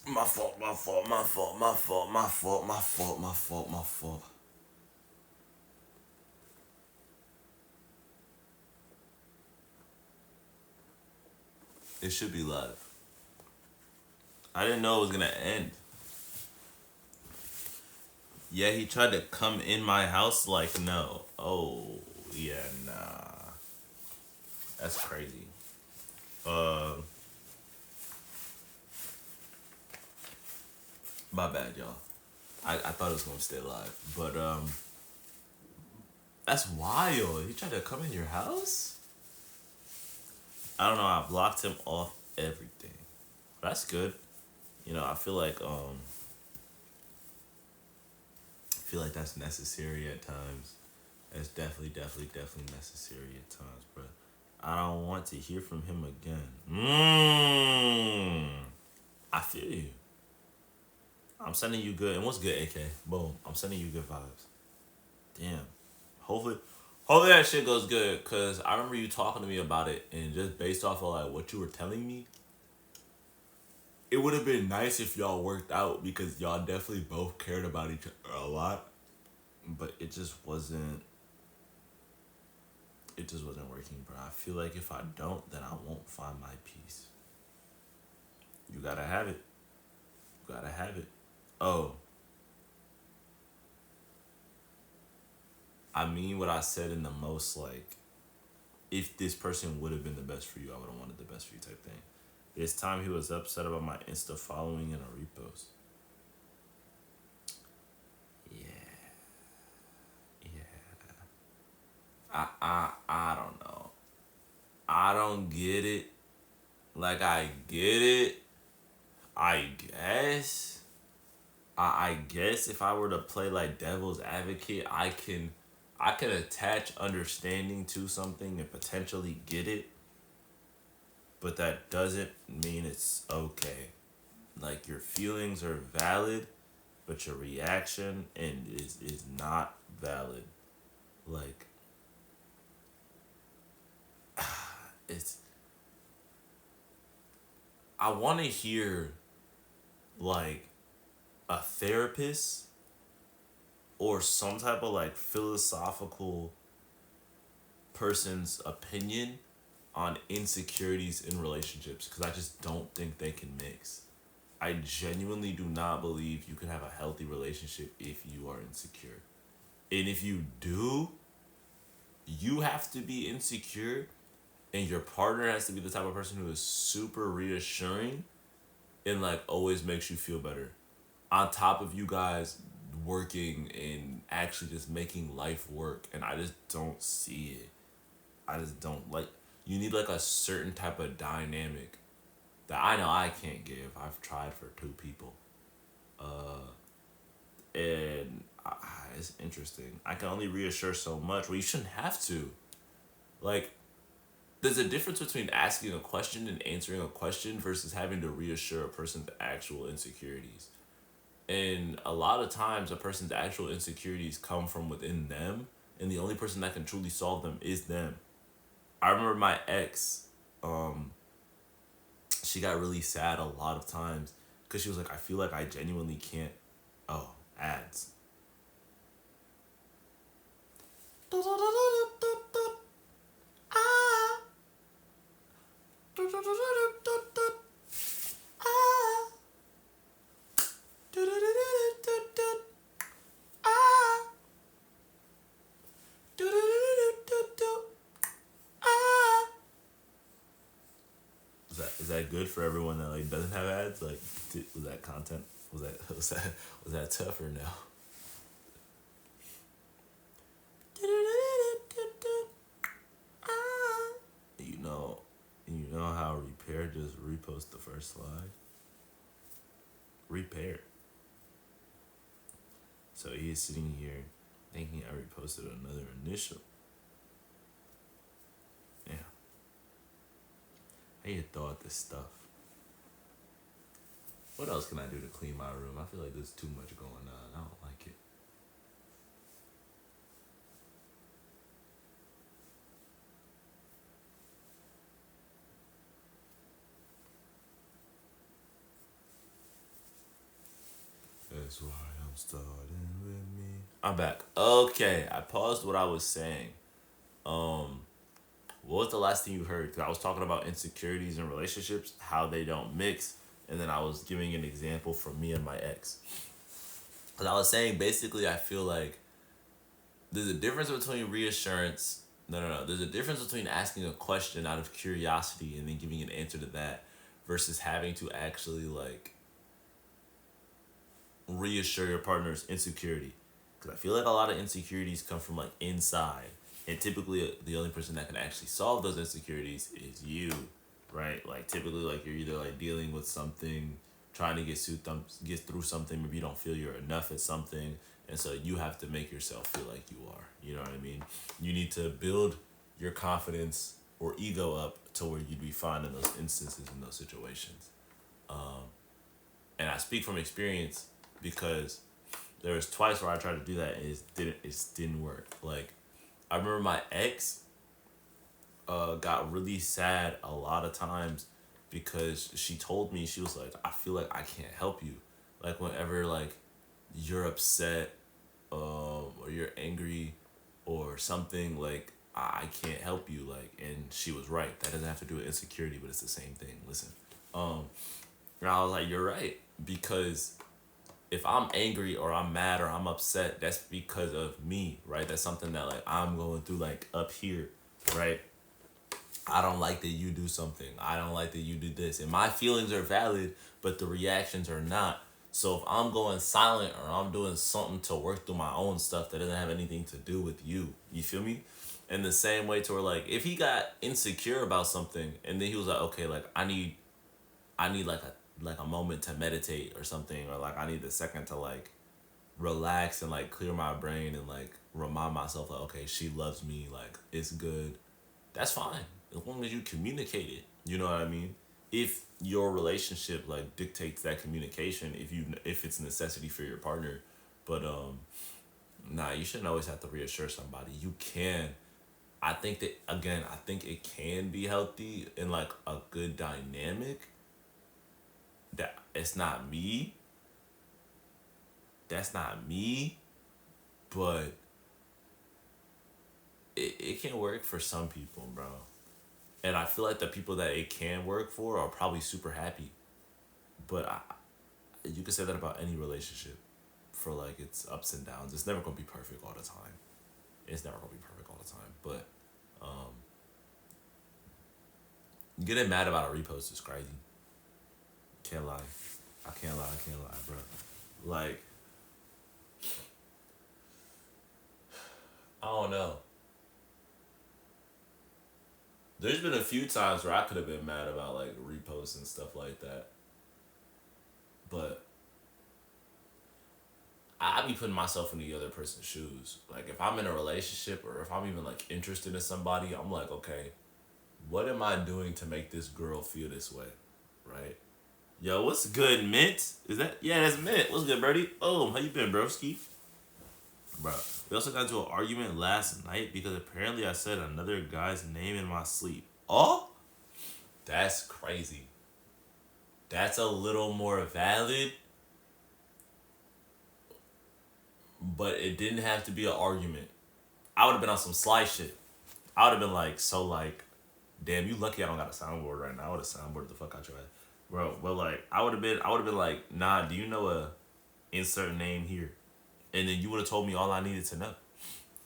My fault, my fault, my fault, my fault, my fault, my fault, my fault, my fault. It should be live. I didn't know it was gonna end. Yeah, he tried to come in my house like no. Oh, yeah, nah. That's crazy. Uh my bad, y'all. I thought it was gonna stay live. But that's wild. He tried to come in your house? I don't know, I blocked him off everything. That's good. I feel like that's necessary at times. That's definitely necessary at times, but I don't want to hear from him again. I feel you. I'm sending you good. And what's good, AK? Boom. I'm sending you good vibes. Damn. Hopefully, hopefully that shit goes good. Cause I remember you talking to me about it, and just based off of like what you were telling me, it would have been nice if y'all worked out because y'all definitely both cared about each other a lot. But it just wasn't. It just wasn't working, bro. I feel like if I don't, then I won't find my peace. You gotta have it. You gotta have it. Oh, I mean what I said in the most like, if this person would have been the best for you, I would have wanted the best for you type thing. This time he was upset about my Insta following and a repost. Yeah, yeah. I don't know. I don't get it. Like I get it. I guess. I guess if I were to play like devil's advocate, I can attach understanding to something and potentially get it, but that doesn't mean it's okay. Like your feelings are valid, but your reaction is not valid. Like it's I want to hear like a therapist or some type of like philosophical person's opinion on insecurities in relationships because I just don't think they can mix. I genuinely do not believe you can have a healthy relationship if you are insecure. And if you do, you have to be insecure and your partner has to be the type of person who is super reassuring and like always makes you feel better. On top of you guys working and actually just making life work and I just don't see it. I just don't like you need like a certain type of dynamic that I know I can't give. I've tried for two people. And it's interesting. I can only reassure so much. Well, you shouldn't have to. Like, there's a difference between asking a question and answering a question versus having to reassure a person's actual insecurities. And a lot of times, a person's actual insecurities come from within them, and the only person that can truly solve them is them. I remember my ex, she got really sad a lot of times because she was like, I feel like I genuinely can't. Oh, ads. Is that good for everyone that like doesn't have ads? Like, was that content? Was that tough or no? You know, you know how Repair just repost the first slide. Repair. So he is sitting here thinking I reposted another initial. Yeah. I need to throw out this stuff. What else can I do to clean my room? I feel like there's too much going on. I don't like it. That's why I'm starting with me. I'm back. Okay, I paused what I was saying. Um, what was the last thing you heard? Because I was talking about insecurities in relationships, how they don't mix, and then I was giving an example from me and my ex. Because I was saying basically, I feel like there's a difference between reassurance. No. There's a difference between asking a question out of curiosity and then giving an answer to that versus having to actually like reassure your partner's insecurity. Because I feel like a lot of insecurities come from like inside. And typically, the only person that can actually solve those insecurities is you, right? Like, typically, like, you're either like dealing with something, trying to get through something, maybe you don't feel you're enough at something. And so you have to make yourself feel like you are. You know what I mean? You need to build your confidence or ego up to where you'd be fine in those instances, in those situations. And I speak from experience because there was twice where I tried to do that and it didn't work. Like, I remember my ex got really sad a lot of times because she told me, she was like, I feel like I can't help you. Like, whenever like you're upset, or you're angry or something, like I can't help you. Like, and she was right. That doesn't have to do with insecurity, but it's the same thing. Listen. And I was like, you're right. Because if I'm angry or I'm mad or I'm upset, that's because of me, right? That's something that like I'm going through like up here, right? I don't like that you do something. I don't like that you do this. And my feelings are valid, but the reactions are not. So if I'm going silent or I'm doing something to work through my own stuff that doesn't have anything to do with you feel me? In the same way to where like if he got insecure about something and then he was like, okay, like I need like a moment to meditate or something, or like I need a second to like relax and like clear my brain and like remind myself like, okay, she loves me, like it's good. That's fine as long as you communicate it. You know what I mean? If your relationship like dictates that communication, if it's a necessity for your partner, but nah, you shouldn't always have to reassure somebody. You can. I think that again, I think it can be healthy in like a good dynamic. That it's not me. That's not me, but it can work for some people, bro. And I feel like the people that it can work for are probably super happy. But you can say that about any relationship for like its ups and downs. It's never gonna be perfect all the time. It's never gonna be perfect all the time. But getting mad about a repost is crazy. Can't lie. I can't lie, bro. Like, I don't know. There's been a few times where I could have been mad about like reposts and stuff like that. But I be putting myself in the other person's shoes. Like if I'm in a relationship or if I'm even like interested in somebody, I'm like, okay, what am I doing to make this girl feel this way? Right? Yo, what's good, Mint? Is that yeah, that's Mint. What's good, Birdie? Oh, how you been, broski? Bro. We also got into an argument last night because apparently I said another guy's name in my sleep. Oh? That's crazy. That's a little more valid, but it didn't have to be an argument. I would have been on some sly shit. I would have been like, so like, damn, you lucky I don't got a soundboard right now. I would have soundboarded the fuck out your ass. Bro, but like I would have been like, nah, do you know a insert name here? And then you would have told me all I needed to know.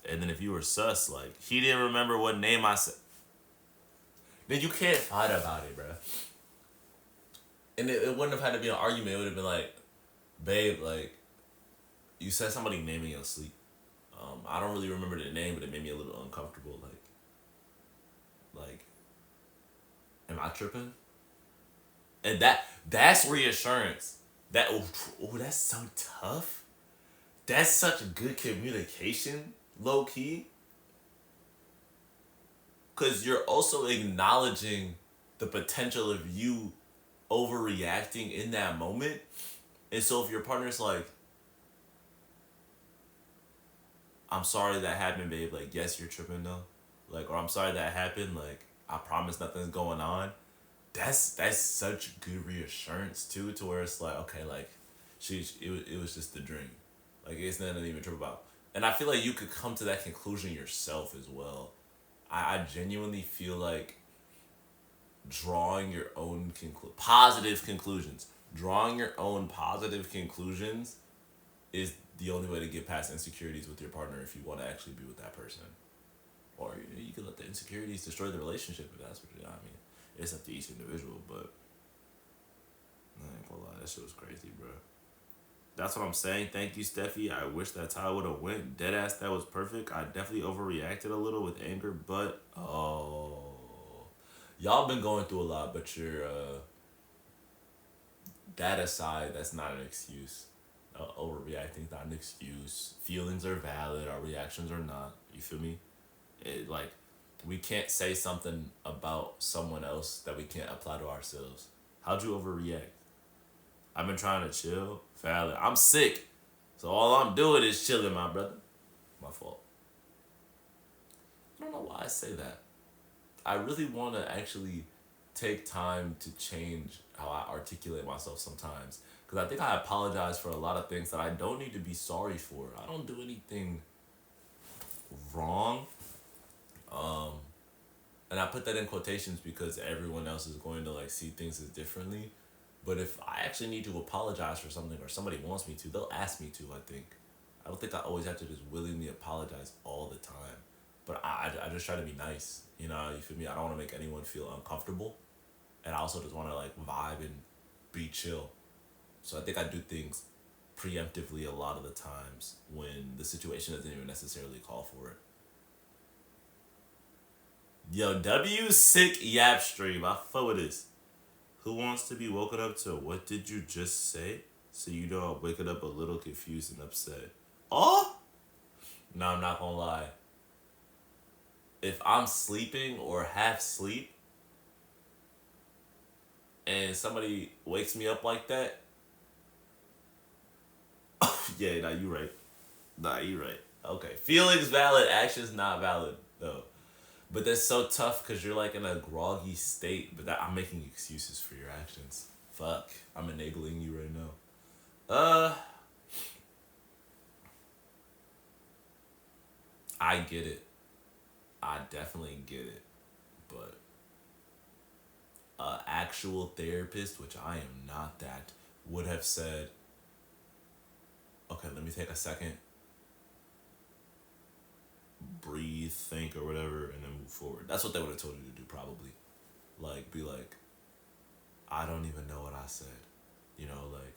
And then if you were sus, like, he didn't remember what name I said, then you can't fight about it, bro. And it wouldn't have had to be an argument. It would have been like, babe, like, you said somebody name in your sleep. I don't really remember the name, but it made me a little uncomfortable. Like, am I tripping? And that's reassurance. That's so tough. That's such good communication, low key. Cause you're also acknowledging the potential of you overreacting in that moment. And so if your partner's like, I'm sorry that happened, babe. Like, yes, you're tripping though. Like, or I'm sorry that happened. Like, I promise nothing's going on. That's such good reassurance too, to where it's like, okay, like, It was just the dream. Like it's nothing to even trip about. And I feel like you could come to that conclusion yourself as well. I genuinely feel like drawing your own positive conclusions. Drawing your own positive conclusions is the only way to get past insecurities with your partner if you want to actually be with that person. Or you can let the insecurities destroy the relationship if that's what you know. I mean, it's up to each individual, but I ain't gonna lie, that shit was crazy, bro. That's what I'm saying. Thank you, Steffi. I wish that tie would have went. Deadass, that was perfect. I definitely overreacted a little with anger, but y'all been going through a lot, but your that aside, that's not an excuse. Overreacting is not an excuse. Feelings are valid. Our reactions are not. You feel me? Like, we can't say something about someone else that we can't apply to ourselves. How'd you overreact? I've been trying to chill. Valid. I'm sick. So all I'm doing is chilling, my brother. My fault. I don't know why I say that. I really want to actually take time to change how I articulate myself sometimes. Because I think I apologize for a lot of things that I don't need to be sorry for. I don't do anything wrong. And I put that in quotations because everyone else is going to like see things as differently. But if I actually need to apologize for something or somebody wants me to, they'll ask me to, I think. I don't think I always have to just willingly apologize all the time. But I just try to be nice. You know, you feel me? I don't want to make anyone feel uncomfortable. And I also just want to like vibe and be chill. So I think I do things preemptively a lot of the times when the situation doesn't even necessarily call for it. Yo, W sick yap stream. I fuck with this. Who wants to be woken up to what did you just say? So you know I'm waking up a little confused and upset. Oh? No, I'm not gonna lie. If I'm sleeping or half sleep and somebody wakes me up like that, yeah, nah, you right. Nah, you right. Okay. Feelings valid, actions not valid, though. But that's so tough because you're like in a groggy state, but that I'm making excuses for your actions. Fuck. I'm enabling you right now. I get it. I definitely get it. But actual therapist, which I am not that, would have said, okay, let me take a second, breathe, think, or whatever, and then move forward. That's what they would have told you to do, probably. Like, be like, I don't even know what I said. You know, like,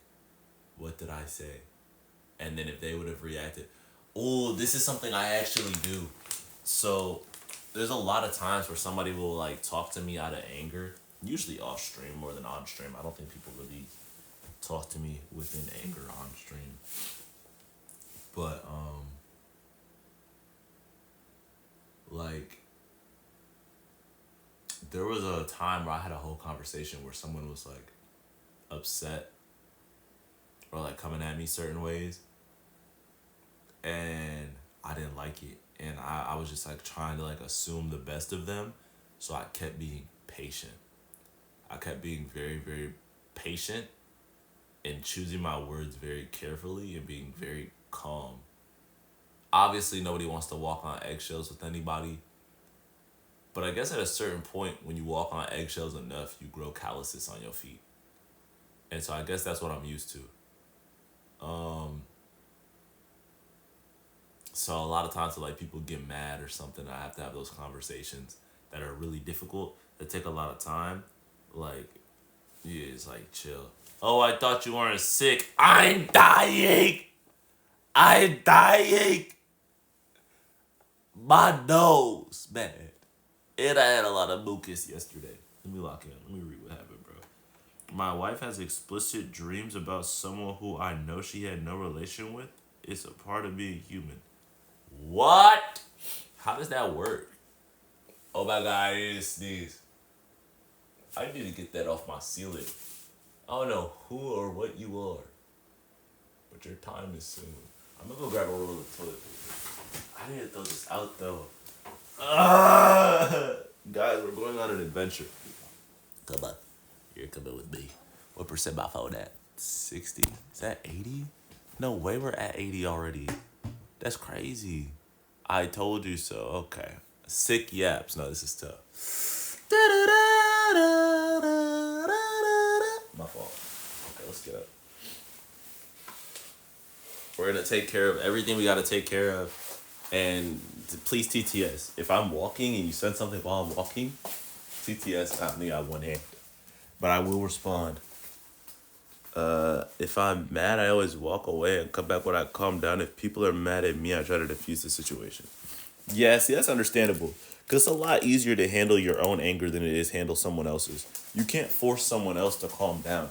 what did I say? And then if they would have reacted, oh, this is something I actually do. So, there's a lot of times where somebody will, like, talk to me out of anger. Usually off stream more than on stream. I don't think people really talk to me within anger on stream. But, like, there was a time where I had a whole conversation where someone was like upset or like coming at me certain ways, and I didn't like it, and I was just like trying to like assume the best of them, so I kept being patient. I kept being very, very patient and choosing my words very carefully and being very calm. Obviously nobody wants to walk on eggshells with anybody, but I guess at a certain point, when you walk on eggshells enough, you grow calluses on your feet. And so I guess that's what I'm used to. So a lot of times, like, people get mad or something, I have to have those conversations that are really difficult, that take a lot of time. Like, yeah, it's like, chill. Oh, I thought you weren't sick. I'm dying! I'm dying! My nose, man. And I had a lot of mucus yesterday. Let me lock in. Let me read what happened, bro. My wife has explicit dreams about someone who I know she had no relation with. It's a part of being human. What? How does that work? Oh my god, I need to sneeze. I need to get that off my ceiling. I don't know who or what you are, but your time is soon. I'm gonna go grab a roll of toilet paper. I need to throw this out though. Guys, we're going on an adventure. Come on. You're coming with me. What percent my phone at? 60. Is that 80? No way we're at 80 already. That's crazy. I told you so. Okay. Sick yaps. No, this is tough. My fault. Okay, let's get up. We're going to take care of everything we got to take care of. And please TTS. If I'm walking and you send something while I'm walking, TTS, I only got one hand. But I will respond. If I'm mad, I always walk away and come back when I calm down. If people are mad at me, I try to diffuse the situation. Yeah, see, that's understandable. Because it's a lot easier to handle your own anger than it is handle someone else's. You can't force someone else to calm down.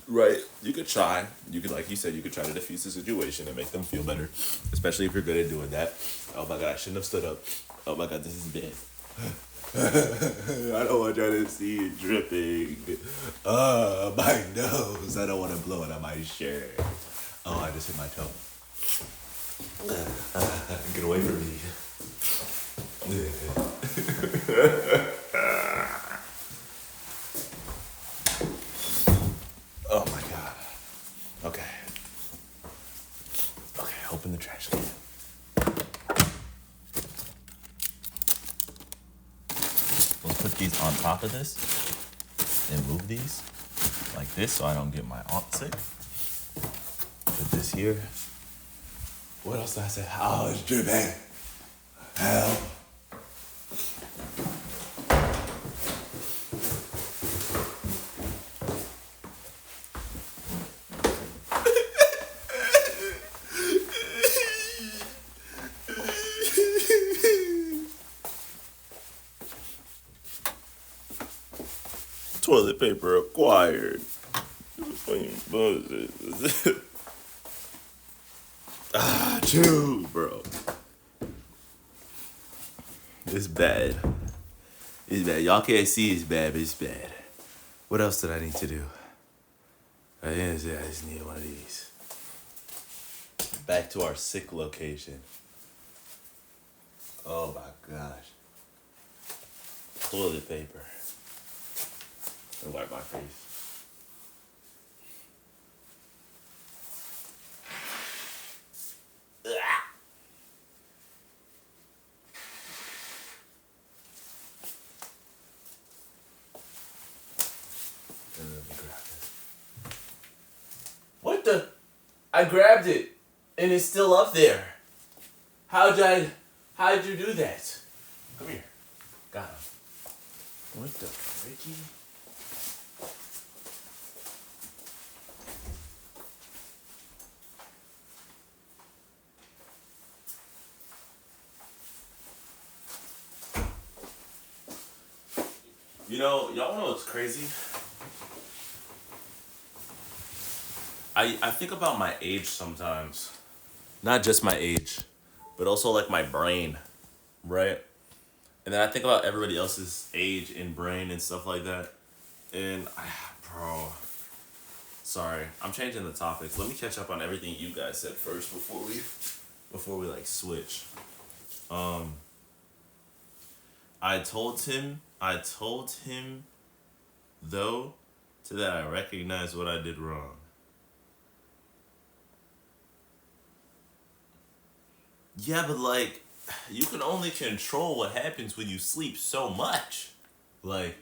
Right. You could try. You could, like you said, you could try to diffuse the situation and make them feel better. Especially if you're good at doing that. Oh my God, I shouldn't have stood up. Oh my God, this is bad. I don't want y'all to see it dripping. My nose. I don't want to blow it on my shirt. Oh, I just hit my toe. Get away from me. Oh my God. Okay. Okay, open the trash can. Let's put these on top of this and move these like this so I don't get my aunt sick. Put this here. What else did I say? Oh, it's dripping. Help. Toilet paper acquired. Chew, bro. It's bad. It's bad. Y'all can't see it's bad, but it's bad. What else did I need to do? I just need one of these. Back to our sick location. Oh my gosh. Toilet paper. And wipe my face. What the? I grabbed it, and it's still up there. How'd you do that? Come here. Got him. What the freaky? You know, y'all know what's crazy? I think about my age sometimes. Not just my age, but also like my brain, right? And then I think about everybody else's age and brain and stuff like that. And, bro, sorry, I'm changing the topics. Let me catch up on everything you guys said first before we like switch. I told him though, to that I recognize what I did wrong. Yeah, but like, you can only control what happens when you sleep so much. Like,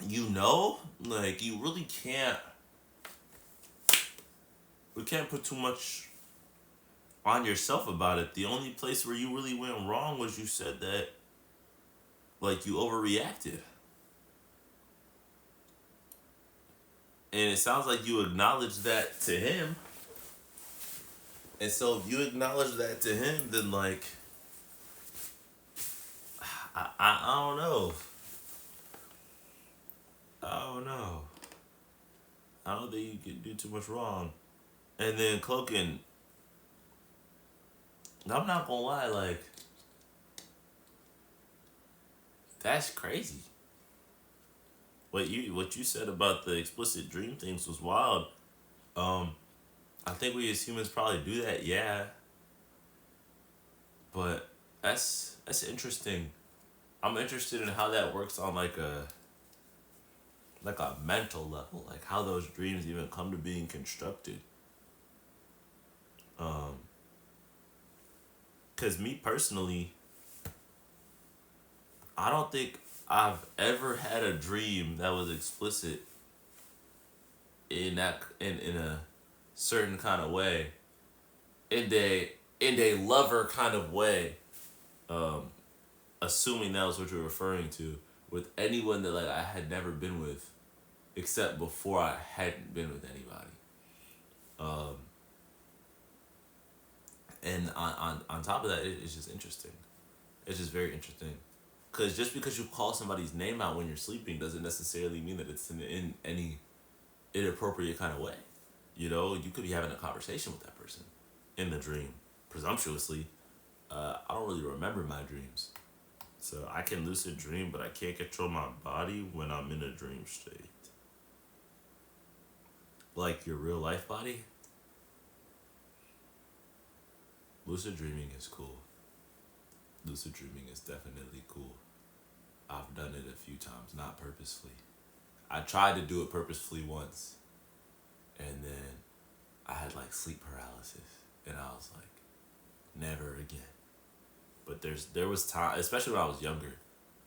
like you really can't. We can't put too much on yourself about it. The only place where you really went wrong was you said that, like, you overreacted. And it sounds like you acknowledged that to him. And so if you acknowledge that to him, then, like, I don't know. I don't think you can do too much wrong. And then Cloaking, I'm not gonna lie, like, that's crazy. What you said about the explicit dream things was wild. I think we as humans probably do that, yeah. But that's interesting. I'm interested in how that works on like a like a mental level, like how those dreams even come to being constructed. Um, Cause me personally, I don't think I've ever had a dream that was explicit in a certain kind of way, in a lover kind of way. Um, Assuming that was what you're referring to, with anyone that like I had never been with, except before I hadn't been with anybody. Um, and on top of that, it's just interesting. It's just very interesting. Because just because you call somebody's name out when you're sleeping doesn't necessarily mean that it's in any inappropriate kind of way. You know, you could be having a conversation with that person in the dream. Presumptuously, I don't really remember my dreams. So I can lucid dream, but I can't control my body when I'm in a dream state. Like your real life body? Lucid dreaming is cool. Lucid dreaming is definitely cool. I've done it a few times, not purposefully. I tried to do it purposefully once, and then I had like sleep paralysis, and I was like, never again. But there was time, especially when I was younger,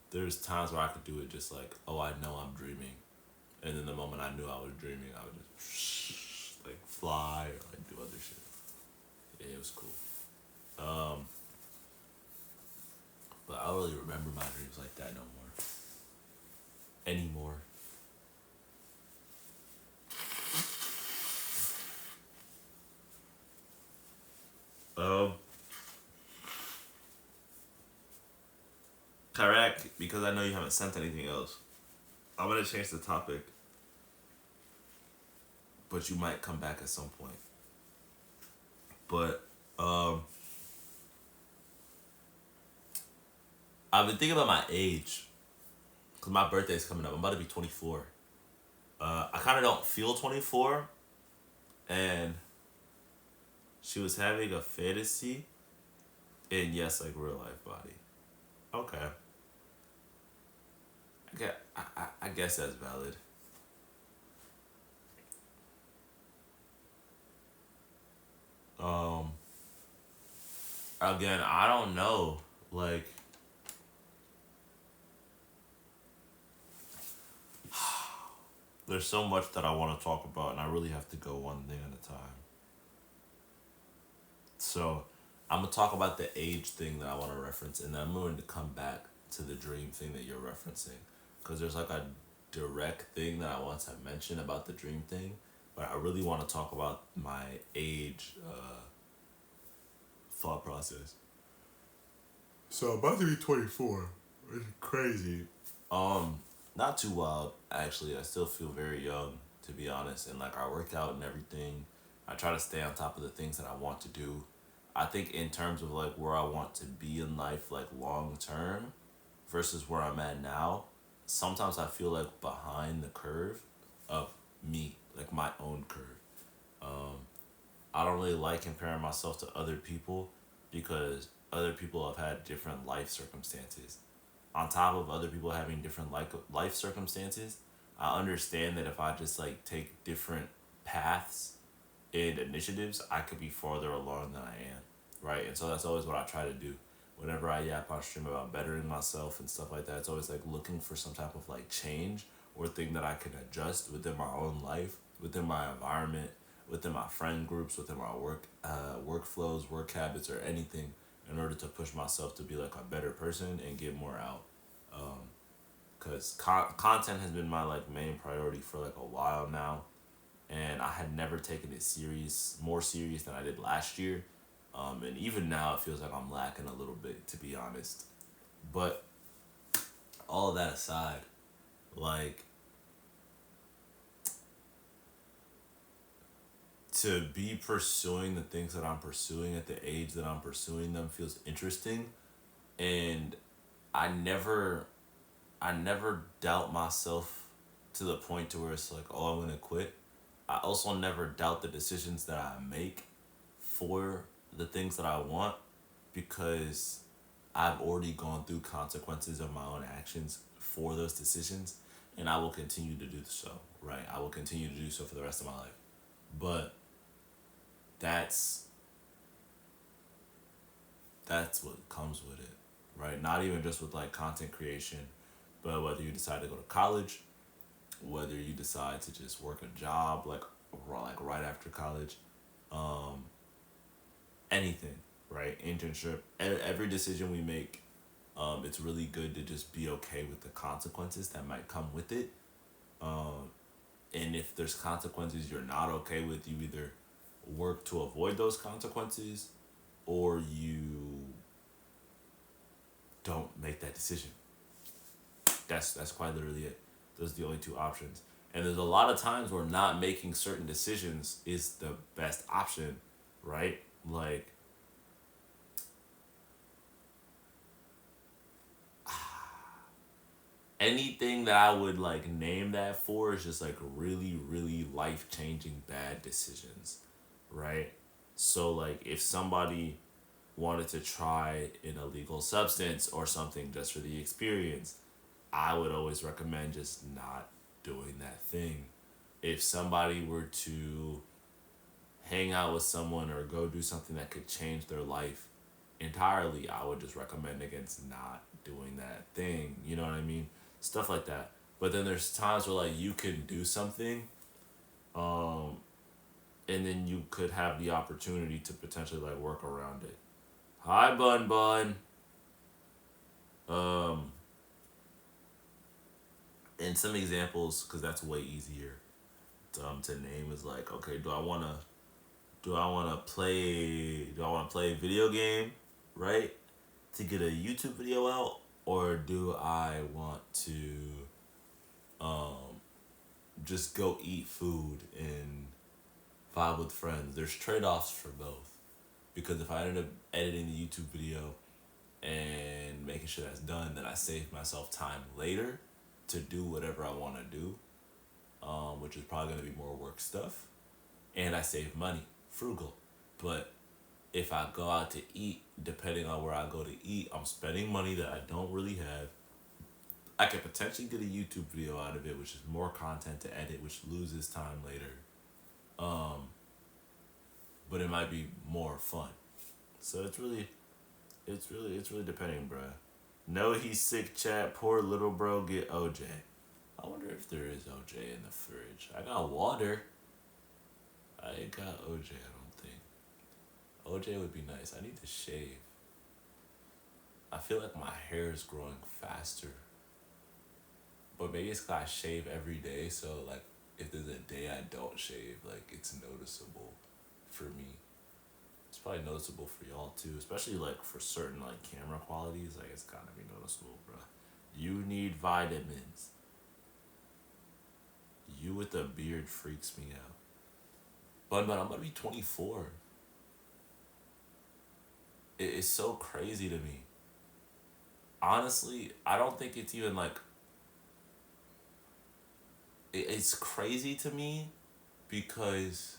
there was times where I could do it just like, oh, I know I'm dreaming, and then the moment I knew I was dreaming, I would just like fly or like do other shit. Yeah, it was cool. Um, but I don't really remember my dreams like that no more. Anymore. Um, Correct, because I know you haven't sent anything else. I'm gonna change the topic, but you might come back at some point. But um, I've been thinking about my age, cause my birthday's coming up. I'm about to be 24. I kind of don't feel 24, and she was having a fantasy, and yes, like real life body. Okay, I guess that's valid. Um, Again, I don't know. Like, there's so much that I want to talk about, and I really have to go one thing at a time. So, I'm gonna talk about the age thing that I want to reference, and then I'm going to come back to the dream thing that you're referencing, because there's like a direct thing that I want to mention about the dream thing, but I really want to talk about my age thought process. So I'm about to be 24. It's crazy. Um, Not too wild actually. I still feel very young, to be honest, and like I work out and everything. I try to stay on top of the things that I want to do. I think in terms of like where I want to be in life, like long term, versus where I'm at now, sometimes I feel like behind the curve of me, like my own curve. Um, I don't really like comparing myself to other people because other people have had different life circumstances. On top of other people having different life circumstances, I understand that if I just like take different paths and initiatives, I could be farther along than I am, right? And so that's always what I try to do. Whenever I yap on stream about bettering myself and stuff like that, it's always like looking for some type of like change or thing that I can adjust within my own life, within my environment, within my friend groups, within my workflows, work habits, or anything, in order to push myself to be like a better person and get more out. Because content has been my like main priority for like a while now, and I had never taken it more serious than I did last year. And even now, it feels like I'm lacking a little bit, to be honest. But all of that aside, like, to be pursuing the things that I'm pursuing at the age that I'm pursuing them feels interesting, and I never I never doubt myself to the point to where it's like, oh, I'm gonna quit. I also never doubt the decisions that I make for the things that I want, because I've already gone through consequences of my own actions for those decisions. and I will continue to do so. Right, I will continue to do so for the rest of my life. But that's that's what comes with it, right? Not even just with like content creation, but whether you decide to go to college, whether you decide to just work a job like right after college, um, anything, right? Internship, every decision we make, it's really good to just be okay with the consequences that might come with it. Um, and if there's consequences you're not okay with, you either work to avoid those consequences or you don't make that decision. That's quite literally it. Those are the only two options. And there's a lot of times where not making certain decisions is the best option, right? Like anything that I would like name that for is just like really, really life changing bad decisions, right? So like if somebody wanted to try an illegal substance or something just for the experience, I would always recommend just not doing that thing. If somebody were to hang out with someone or go do something that could change their life entirely, I would just recommend against not doing that thing. You know what I mean? Stuff like that. But then there's times where like you can do something, um, and then you could have the opportunity to potentially like work around it. Hi, Bun Bun. Um, and some examples, because that's way easier to name, is like, okay, do I wanna play a video game, right? To get a YouTube video out, or do I want to um just go eat food and vibe with friends? There's trade offs for both. Because if I ended up editing the YouTube video and making sure that's done, then I save myself time later to do whatever I want to do, which is probably going to be more work stuff. And I save money, frugal. But if I go out to eat, depending on where I go to eat, I'm spending money that I don't really have. I could potentially get a YouTube video out of it, which is more content to edit, which loses time later. Um, but it might be more fun. So it's really depending, bruh. No, he's sick, chat. Poor little bro, get OJ. I wonder if there is OJ in the fridge. I got water. I ain't got OJ, I don't think. OJ would be nice. I need to shave. I feel like my hair is growing faster. But maybe it's 'cause I shave every day, so like if there's a day I don't shave, like it's noticeable for me. It's probably noticeable for y'all too, especially like for certain like camera qualities. Like it's gotta be noticeable, bro. You need vitamins. You with a beard freaks me out. But I'm gonna be 24. It's so crazy to me. Honestly, I don't think it's even like it's crazy to me because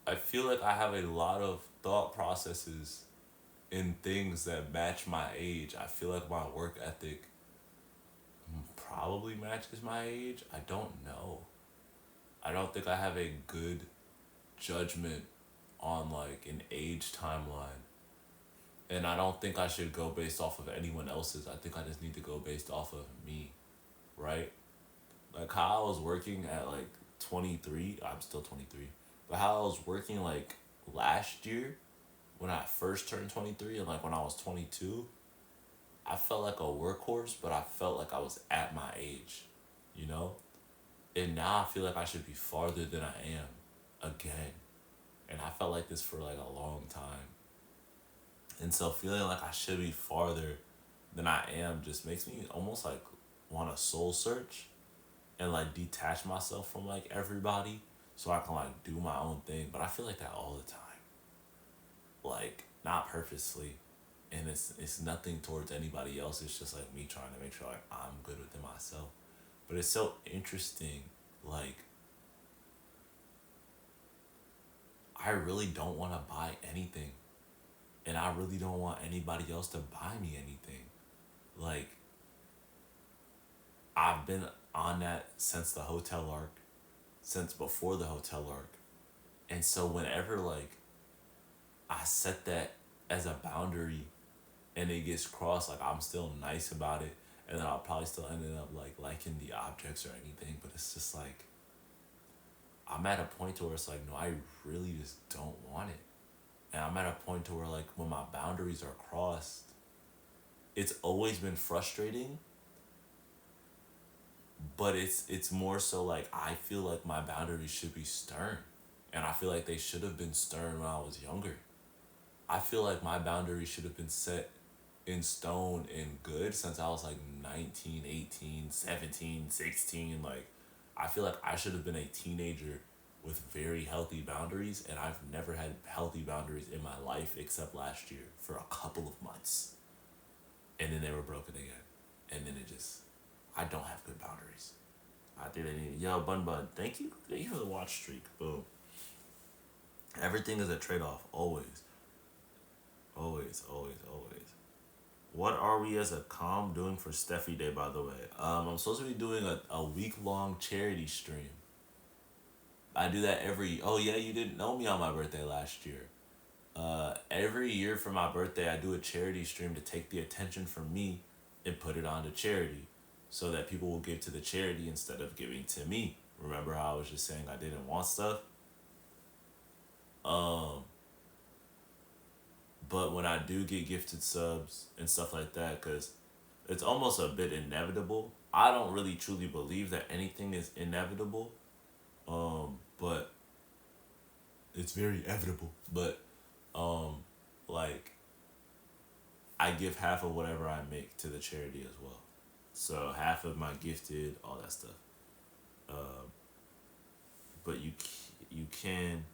I feel like I have a lot of thought processes in things that match my age. I feel like my work ethic probably matches my age. I don't know. I don't think I have a good judgment on like an age timeline. And I don't think I should go based off of anyone else's. I think I just need to go based off of me, right? Like how I was working at like 23, I'm still 23, but how I was working like last year when I first turned 23 and like when I was 22, I felt like a workhorse, but I felt like I was at my age, you know? And now I feel like I should be farther than I am again. And I felt like this for like a long time. And so feeling like I should be farther than I am just makes me almost like want to soul search and like detach myself from like everybody so I can like do my own thing. But I feel like that all the time. Like not purposely. And it's nothing towards anybody else. It's just like me trying to make sure like I'm good within myself. But it's so interesting. Like I really don't want to buy anything. And I really don't want anybody else to buy me anything. Like I've been on that since the hotel arc, since before the hotel arc. And so whenever like I set that as a boundary and it gets crossed, like I'm still nice about it, and then I'll probably still end up like liking the objects or anything, but it's just like I'm at a point to where it's like, no, I really just don't want it. And I'm at a point to where like when my boundaries are crossed, it's always been frustrating, but it's more so like I feel like my boundaries should be stern. And I feel like they should have been stern when I was younger. I feel like my boundaries should have been set in stone and good since I was like 19, 18, 17, 16. Like, I feel like I should have been a teenager with very healthy boundaries, and I've never had healthy boundaries in my life except last year for a couple of months. And then they were broken again. And then it just, I don't have good boundaries. I think they need, yo, Bun Bun, thank you. Thank you for the watch streak. Boom. Everything is a trade off, always. Always, always, always. What are we as a com doing for Steffi Day, by the way? I'm supposed to be doing a week long charity stream. I do that oh yeah, you didn't know me on my birthday last year. Every year for my birthday, I do a charity stream to take the attention from me and put it onto charity so that people will give to the charity instead of giving to me. Remember how I was just saying I didn't want stuff? But when I do get gifted subs and stuff like that, because it's almost a bit inevitable. I don't really truly believe that anything is inevitable, but it's very inevitable. But like I give half of whatever I make to the charity as well. So half of my gifted, all that stuff. But you can,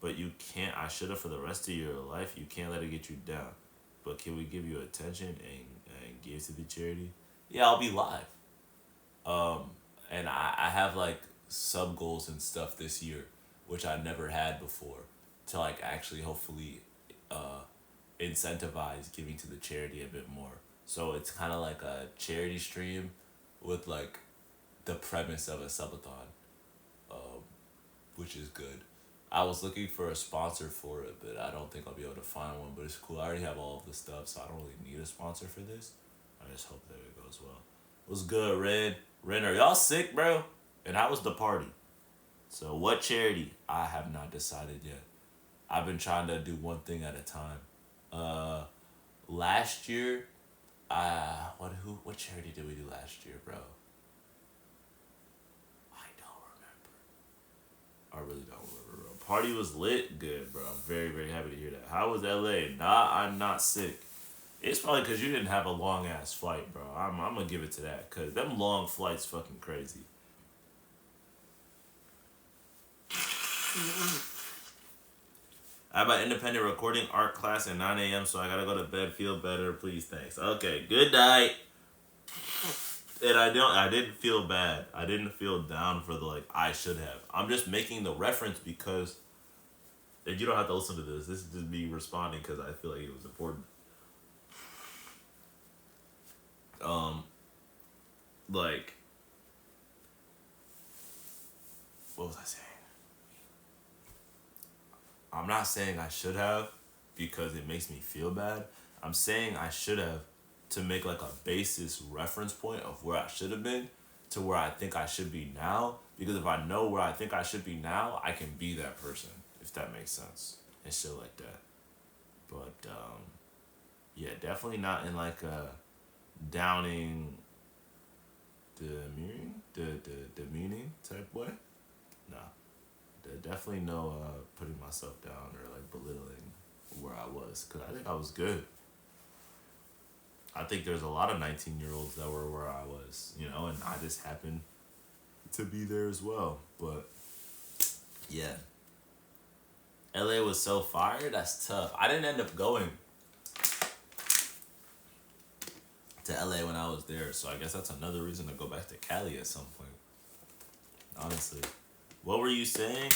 but you can't. I should have for the rest of your life. You can't let it get you down. But can we give you attention and give to the charity? Yeah, I'll be live. And I have like sub goals and stuff this year, which I never had before, to like actually hopefully incentivize giving to the charity a bit more. So it's kind of like a charity stream with like the premise of a subathon, which is good. I was looking for a sponsor for it, but I don't think I'll be able to find one. But it's cool. I already have all of the stuff, so I don't really need a sponsor for this. I just hope that it goes well. What's good, Red? Ren, are y'all sick, bro? And how was the party? So what charity? I have not decided yet. I've been trying to do one thing at a time. Last year, what charity did we do last year, bro? I don't remember. I really don't remember, bro. Party was lit, good, bro. I'm very, very happy to hear that. How was LA? Nah, I'm not sick. It's probably because you didn't have a long ass flight, bro. I'm gonna give it to that, because them long flights fucking crazy. I have an independent recording art class at 9 a.m., so I gotta go to bed. Feel better, please, thanks. Okay, good night. And I didn't feel bad. I didn't feel down for the like I should have. I'm just making the reference because, and you don't have to listen to this. This is just me responding because I feel like it was important. Like, what was I saying? I'm not saying I should have because it makes me feel bad. I'm saying I should have to make like a basis reference point of where I should have been to where I think I should be now. Because if I know where I think I should be now, I can be that person, if that makes sense. And shit like that. But, yeah, definitely not in like a downing, demeaning type way. Nah. Definitely no putting myself down or like belittling where I was, because I think I was good. I think there's a lot of 19-year-olds that were where I was, and I just happened to be there as well. But yeah, LA was so fire. That's tough. I didn't end up going to LA when I was there, so I guess that's another reason to go back to Cali at some point. Honestly. What were you saying?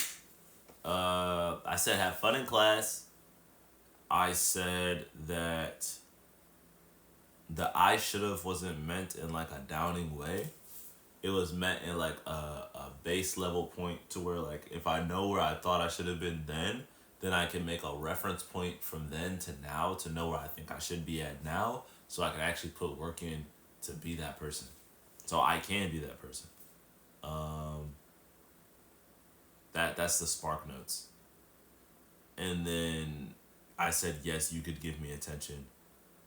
I said have fun in class. I said that the I should've wasn't meant in like a downing way. it was meant in like a base level point to where like if I know where I thought I should have been then I can make a reference point from then to now to know where I think I should be at now, so I can actually put work in to be that person. So I can be that person. Um, that's the spark notes. And then I said yes, you could give me attention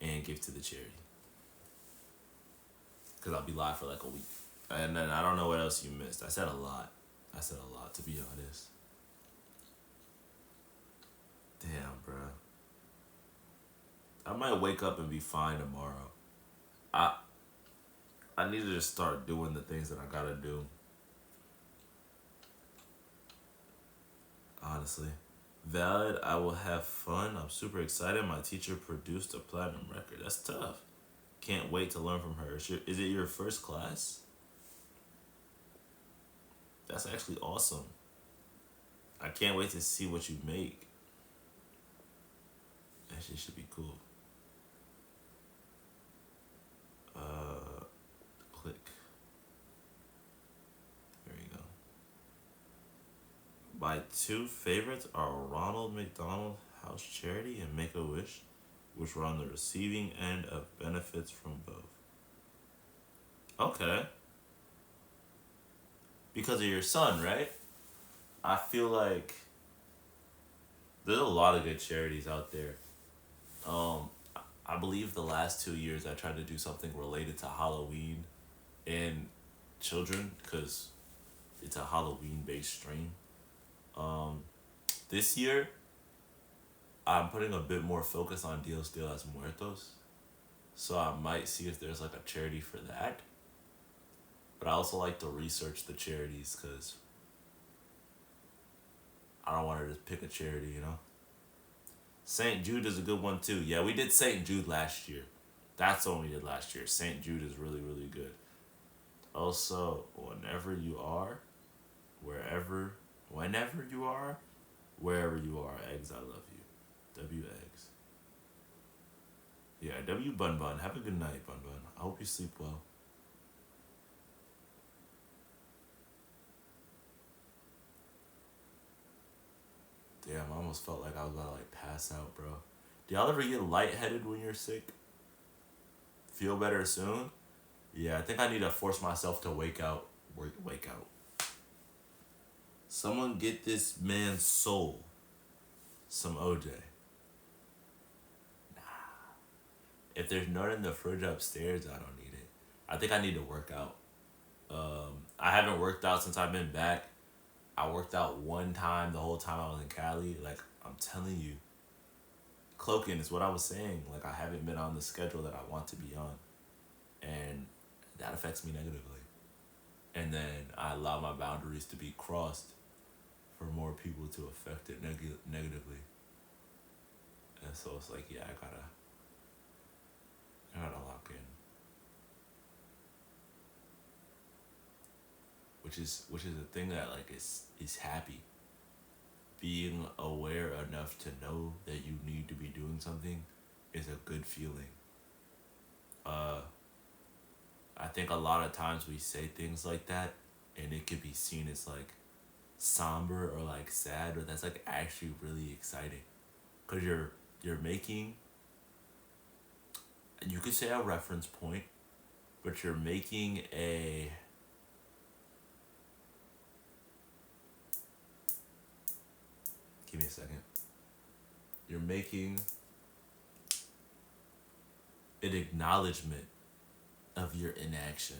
and give to the charity because I'll be live for like a week. And then I don't know what else you missed. I said a lot. I said a lot, to be honest. Damn, bro. I might wake up and be fine tomorrow. I I need to just start doing the things that I gotta do. Honestly. Valid, I will have fun. I'm super excited. My teacher produced a platinum record. That's tough. Can't wait to learn from her. Is it your first class? That's actually awesome. I can't wait to see what you make. That shit should be cool. Click. There you go. My two favorites are Ronald McDonald House Charity and Make a Wish, which were on the receiving end of benefits from both. Okay. Because of your son, right? I feel like there's a lot of good charities out there. Um, I believe the last 2 years I tried to do something related to Halloween and children because it's a Halloween based stream. Um, this year I'm putting a bit more focus on Dios de los Muertos, so I might see if there's like a charity for that. But I also like to research the charities because I don't want to just pick a charity, you know? St. Jude is a good one too. Yeah, we did St. Jude last year. That's the one we did last year. St. Jude is really, really good. Also, whenever you are, wherever you are, eggs, I love you. W eggs. Yeah, W Bun Bun. Have a good night, Bun Bun. I hope you sleep well. Damn, I almost felt like I was about to like pass out, bro. Do y'all ever get lightheaded when you're sick? Feel better soon? Yeah, I think I need to force myself to wake out. Wake out. Someone get this man's soul some OJ. If there's none in the fridge upstairs, I don't need it. I think I need to work out. I haven't worked out since I've been back. I worked out one time the whole time I was in Cali. Like, I'm telling you, cloaking is what I was saying. Like, I haven't been on the schedule that I want to be on. And that affects me negatively. And then I allow my boundaries to be crossed for more people to affect it negatively. And so it's like, yeah, I gotta lock in. Which is a thing that like is happy. Being aware enough to know that you need to be doing something is a good feeling. Uh, I think a lot of times we say things like that, and it could be seen as like somber or like sad, but that's like actually really exciting, cause you're making. You could say a reference point, but you're making a. Give me a second. You're making an acknowledgement of your inaction.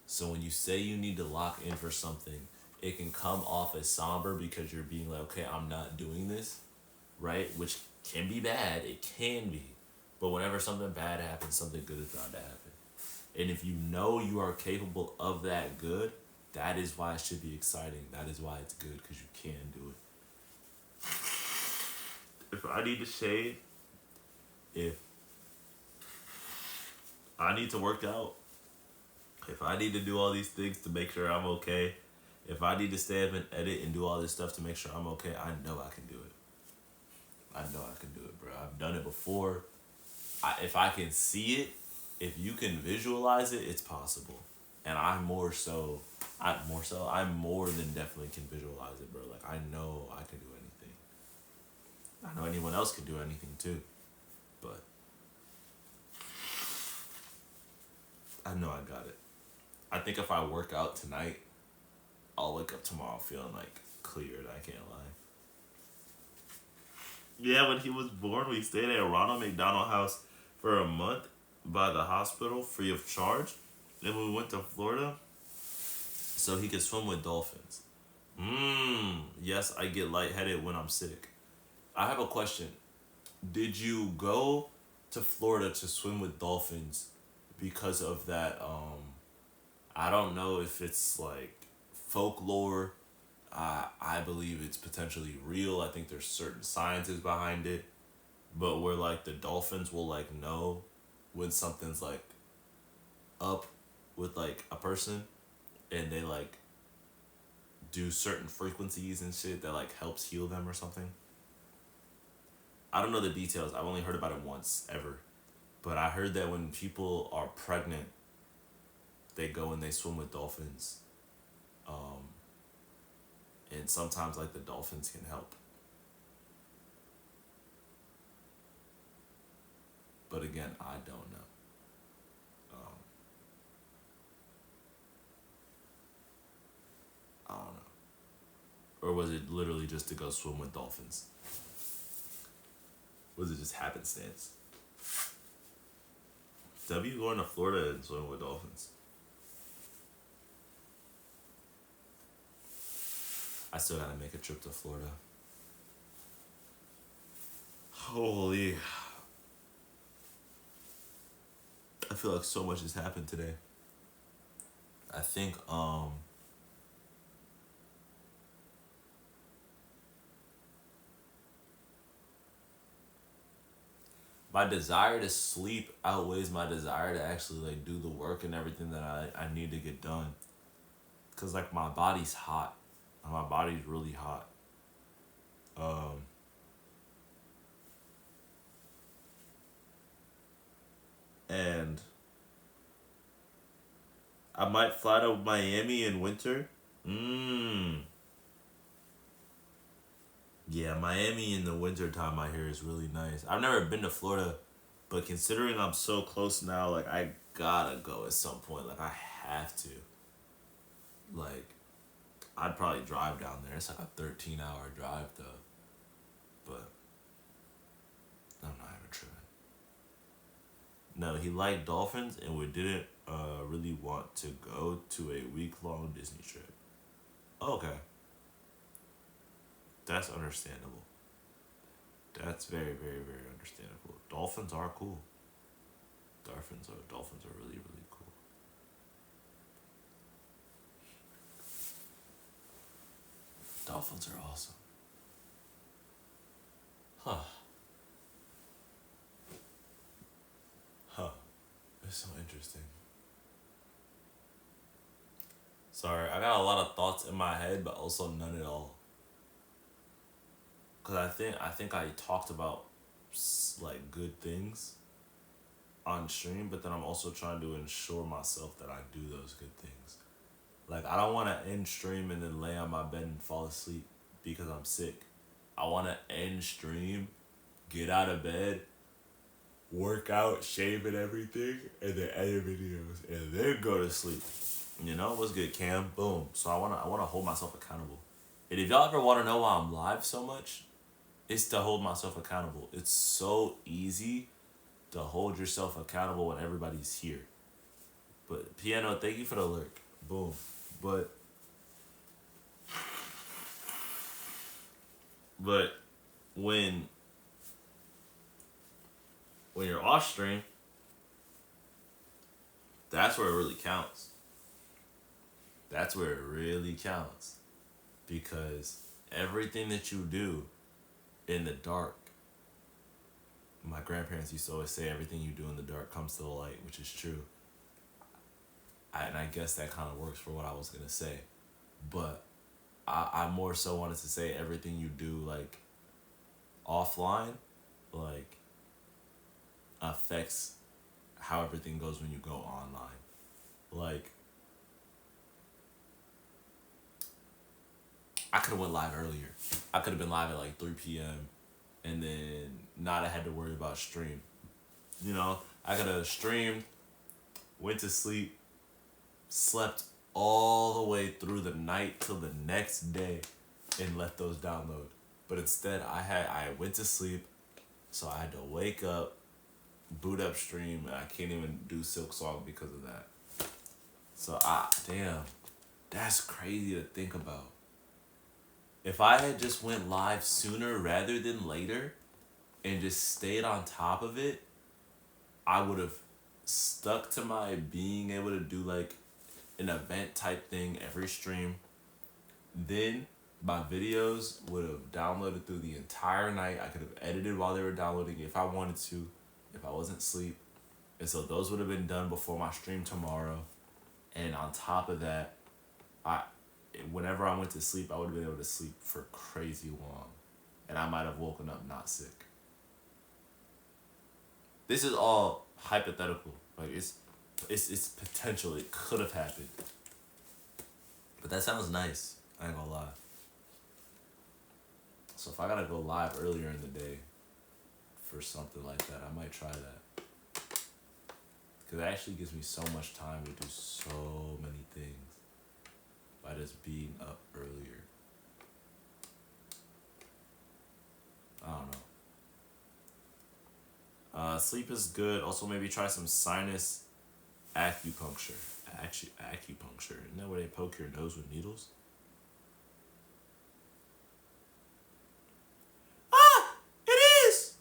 So when you say you need to lock in for something, it can come off as somber because you're being like, okay, I'm not doing this, right? Which can be bad. It can be. But whenever something bad happens, something good is bound to happen. And if you know you are capable of that good, that is why it should be exciting. That is why it's good, because you can do it. If I need to shave, if I need to work out, if I need to do all these things to make sure I'm okay, if I need to stay up and edit and do all this stuff to make sure I'm okay, I know I can do it. I know I can do it, bro. I've done it before. If I can see it, if you can visualize it, it's possible. And I more than definitely can visualize it, bro. Like I know I can do anything. I know anyone else can do anything too, but I know I got it. I think if I work out tonight, I'll wake up tomorrow feeling like cleared. I can't lie. Yeah, when he was born, we stayed at Ronald McDonald House for a month by the hospital, free of charge. Then we went to Florida so he could swim with dolphins. Yes, I get lightheaded when I'm sick. I have a question. Did you go to Florida to swim with dolphins because of that? I don't know if it's like folklore. I believe it's potentially real. I think there's certain sciences behind it, but where like the dolphins will like know when something's like up with like a person, and they like do certain frequencies and shit that like helps heal them or something. I don't know the details. I've only heard about it once ever. But I heard that when people are pregnant, they go and they swim with dolphins. Um, and sometimes like the dolphins can help. But again, I don't know. Um, I don't know. Or was it literally just to go swim with dolphins? Was it just happenstance? W going to Florida and swimming with dolphins. I still gotta make a trip to Florida. Holy. I feel like so much has happened today. I think my desire to sleep outweighs my desire to actually like do the work and everything that I need to get done. Cause like my body's hot. My body's really hot. Um and I might fly to Miami in winter. Mmm. Yeah, Miami in the winter time I hear is really nice. I've never been to Florida, but considering I'm so close now, like I gotta go at some point. Like I have to. Like I'd probably drive down there. It's like a 13-hour drive though. But I'm not even tripping. No, he liked dolphins and we didn't really want to go to a week-long Disney trip. Okay. That's understandable. That's very, very, very understandable. Dolphins are cool. Dolphins are really, really cool. Dolphins are awesome. Huh. Huh. It's so interesting. Sorry, I got a lot of thoughts in my head, but also none at all. Cause I think I talked about like good things on stream, but then I'm also trying to ensure myself that I do those good things. Like I don't want to end stream and then lay on my bed and fall asleep because I'm sick. I want to end stream, get out of bed, work out, shave and everything, and then edit videos, and then go to sleep. You know what's good, Cam? Boom. So I wanna hold myself accountable. And if y'all ever want to know why I'm live so much, it's to hold myself accountable. It's so easy to hold yourself accountable when everybody's here. But piano, thank you for the lurk. Boom. But but when when you're off stream, that's where it really counts. That's where it really counts. Because everything that you do in the dark, my grandparents used to always say everything you do in the dark comes to the light, which is true. And I guess that kind of works for what I was going to say. But I more so wanted to say everything you do, like, offline, like, affects how everything goes when you go online. Like, I could have went live earlier. I could have been live at like 3 p.m. and then not have had to worry about stream. You know, I could have streamed, went to sleep, slept all the way through the night till the next day, and let those download. But instead, I went to sleep, so I had to wake up, boot up stream, and I can't even do Silk Song because of that. So damn, that's crazy to think about. If I had just went live sooner rather than later, and just stayed on top of it, I would have stuck to my being able to do like an event type thing every stream. Then my videos would have downloaded through the entire night. I could have edited while they were downloading if I wanted to, if I wasn't asleep. And so those would have been done before my stream tomorrow. And on top of that, whenever I went to sleep, I would have been able to sleep for crazy long. And I might have woken up not sick. This is all hypothetical. Like it's potential. It could have happened. But that sounds nice. I ain't gonna lie. So if I gotta go live earlier in the day for something like that, I might try that. Because it actually gives me so much time to do so many things by just being up earlier. I don't know. Sleep is good. Also, maybe try some sinus acupuncture. Acupuncture. Isn't that where they poke your nose with needles? It is!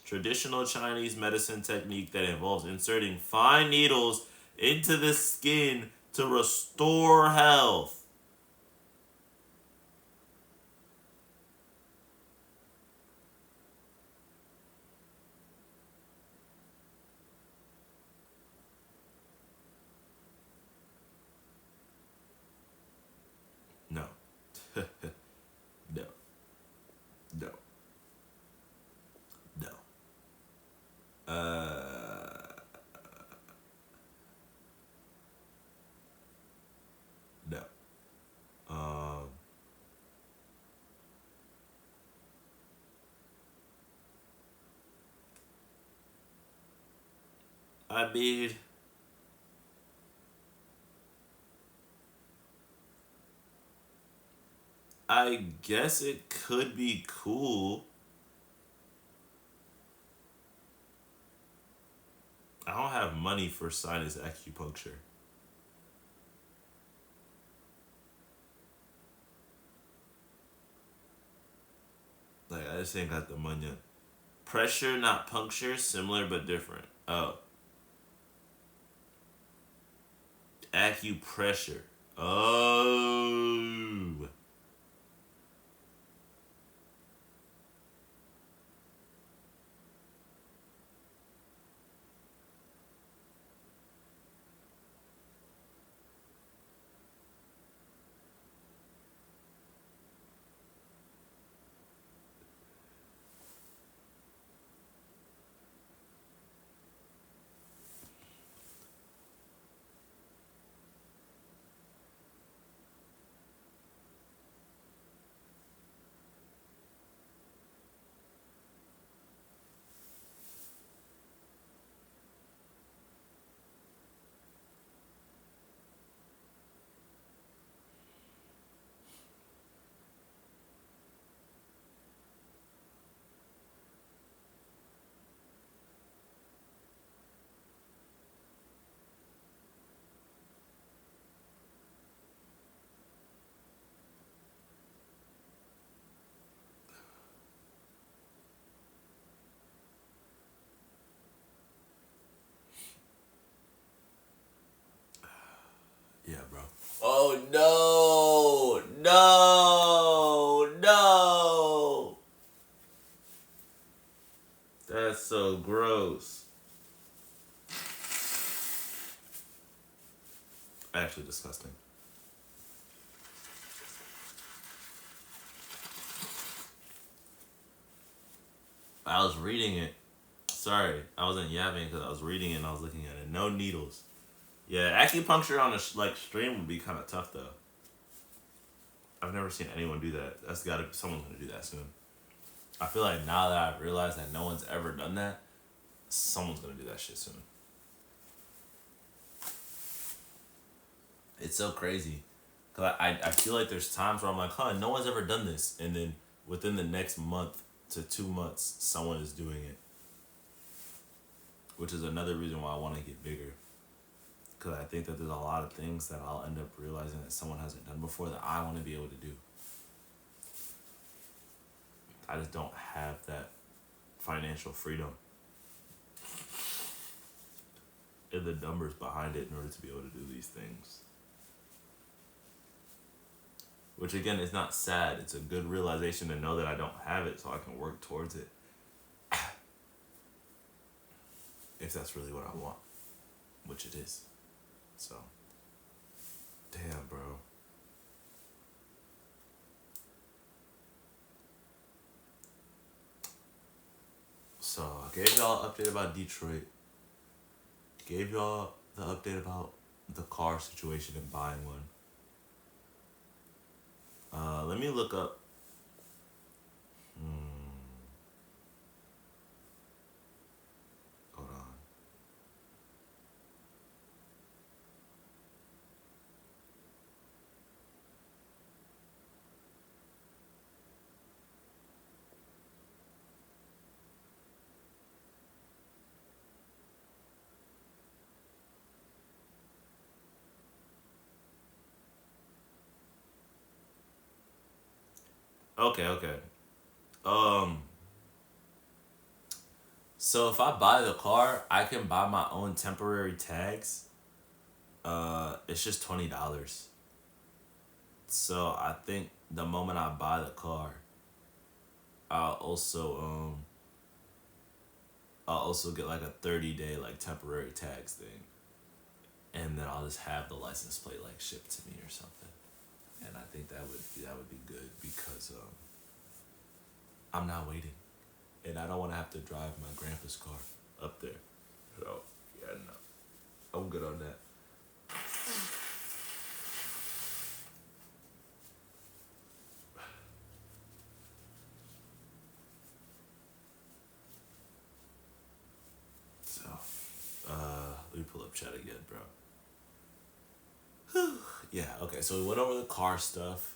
Traditional Chinese medicine technique that involves inserting fine needles into the skin to restore health. No. No. No. No. No. I mean, I guess it could be cool. I don't have money for sinus acupuncture. Like, I just ain't got the money. Pressure, not puncture, similar but different. Oh. Acupressure. Oh. Yeah, bro. Oh no! No! No! That's so gross. Actually disgusting. I was reading it. Sorry, I wasn't yapping because I was reading it and I was looking at it. No needles. Yeah, acupuncture on a stream would be kind of tough though. I've never seen anyone do that. That's gotta someone's gonna do that soon. I feel like now that I've realized that no one's ever done that, someone's gonna do that shit soon. It's so crazy. Cause I feel like there's times where I'm like, huh, no one's ever done this. And then within the next month to 2 months, someone is doing it. Which is another reason why I want to get bigger. Because I think that there's a lot of things that I'll end up realizing that someone hasn't done before that I want to be able to do. I just don't have that financial freedom and the numbers behind it in order to be able to do these things. Which again is not sad. It's a good realization to know that I don't have it so I can work towards it. If that's really what I want. Which it is. So. Damn, bro. So I gave y'all an update about Detroit. Gave y'all the update about the car situation and buying one. Let me look up. Hold on. Okay. Um, so if I buy the car, I can buy my own temporary tags. It's just $20. So I think the moment I buy the car, I'll also um I'll also get like a 30-day like temporary tags thing. And then I'll just have the license plate like shipped to me or something. And I think that would be good because I'm not waiting. And I don't want to have to drive my grandpa's car up there. So, yeah, no. I'm good on that. So, let me pull up chat again, bro. Yeah, okay, so we went over the car stuff.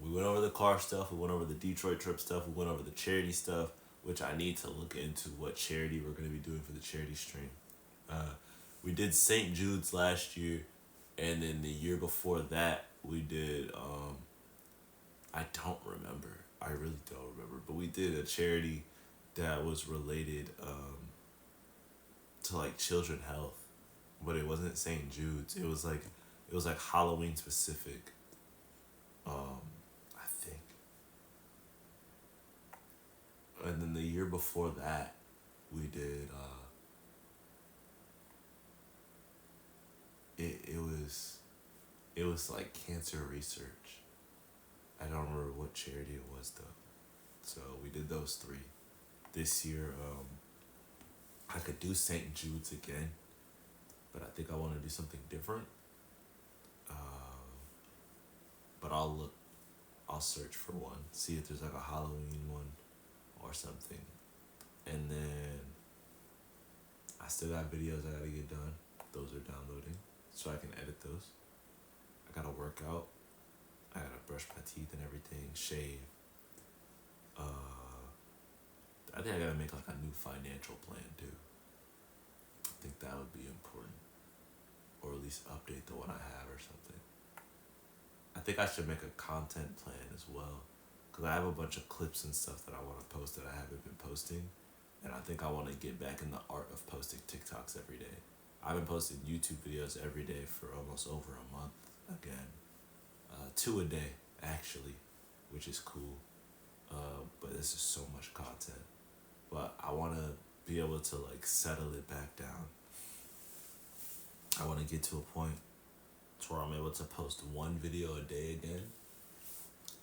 We went over the car stuff. We went over the Detroit trip stuff. We went over the charity stuff, which I need to look into what charity we're going to be doing for the charity stream. We did St. Jude's last year, and then the year before that, we did, I don't remember. I really don't remember. But we did a charity that was related to like children health, but it wasn't St. Jude's. It was like Halloween specific. I think. And then the year before that, we did. It was like cancer research. I don't remember what charity it was though. So we did those three. This year, I could do St. Jude's again, but I think I want to do something different. But I'll search for one, see if there's like a Halloween one or something. And then I still got videos I gotta get done. Those are downloading, so I can edit those. I gotta work out. I gotta brush my teeth and everything, shave. I think I gotta make like a new financial plan too. I think that would be important. Or at least update the one I have or something. I think I should make a content plan as well. Because I have a bunch of clips and stuff that I want to post that I haven't been posting. And I think I want to get back in the art of posting TikToks every day. I've been posting YouTube videos every day for almost over a month again. 2 a day, actually, which is cool. But this is so much content. But I want to be able to like settle it back down. I want to get to a point to where I'm able to post one video a day again.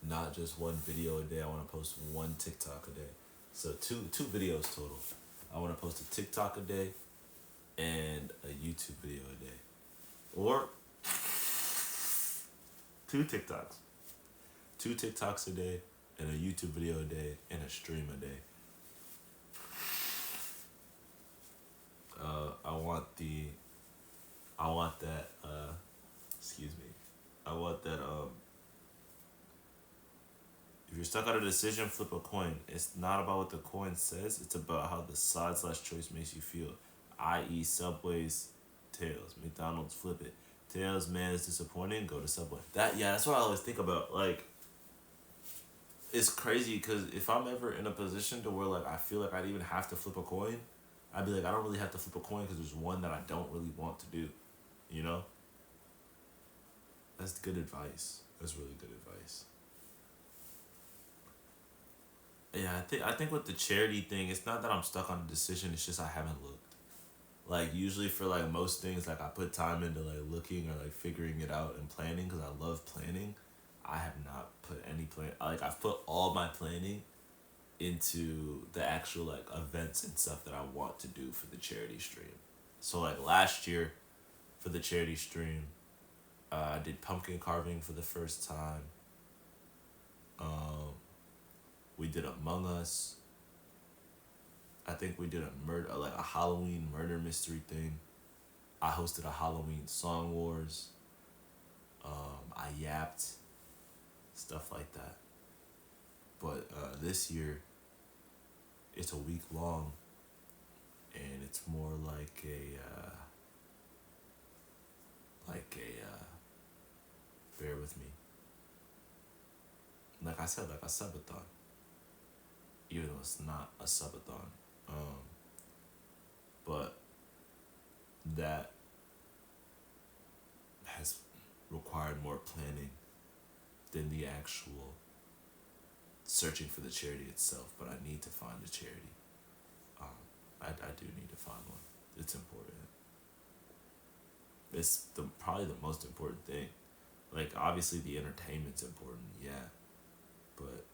Not just one video a day. I want to post one TikTok a day. So two videos total. I want to post a TikTok a day and a YouTube video a day. Or Two TikToks. Two TikToks a day, and a YouTube video a day, and a stream a day. I want that, excuse me. I want that, if you're stuck on a decision, flip a coin. It's not about what the coin says, it's about how the side/choice makes you feel. I.e., Subway's Tails. McDonald's, flip it. Tails, man, is disappointing, go to Subway. That's what I always think about. Like, it's crazy because if I'm ever in a position to where, like, I feel like I'd even have to flip a coin, I'd be like, I don't really have to flip a coin because there's one that I don't really want to do. You know? That's good advice. That's really good advice. Yeah, I think with the charity thing, it's not that I'm stuck on a decision, it's just I haven't looked. Like, usually for, like, most things, like, I put time into, like, looking or, like, figuring it out and planning because I love planning. I have not put any plan. Like, I've put all my planning into the actual, like, events and stuff that I want to do for the charity stream. So, like, last year for the charity stream, I did pumpkin carving for the first time. We did Among Us. I think we did a Halloween murder mystery thing. I hosted a Halloween song wars. I yapped, stuff like that. But this year, it's a week long, and it's more like bear with me. Like I said, like a subathon. Even though it's not a subathon. But that has required more planning than the actual searching for the charity itself. But I need to find a charity. I do need to find one. It's important. It's probably the most important thing. Like, obviously the entertainment's important, yeah, but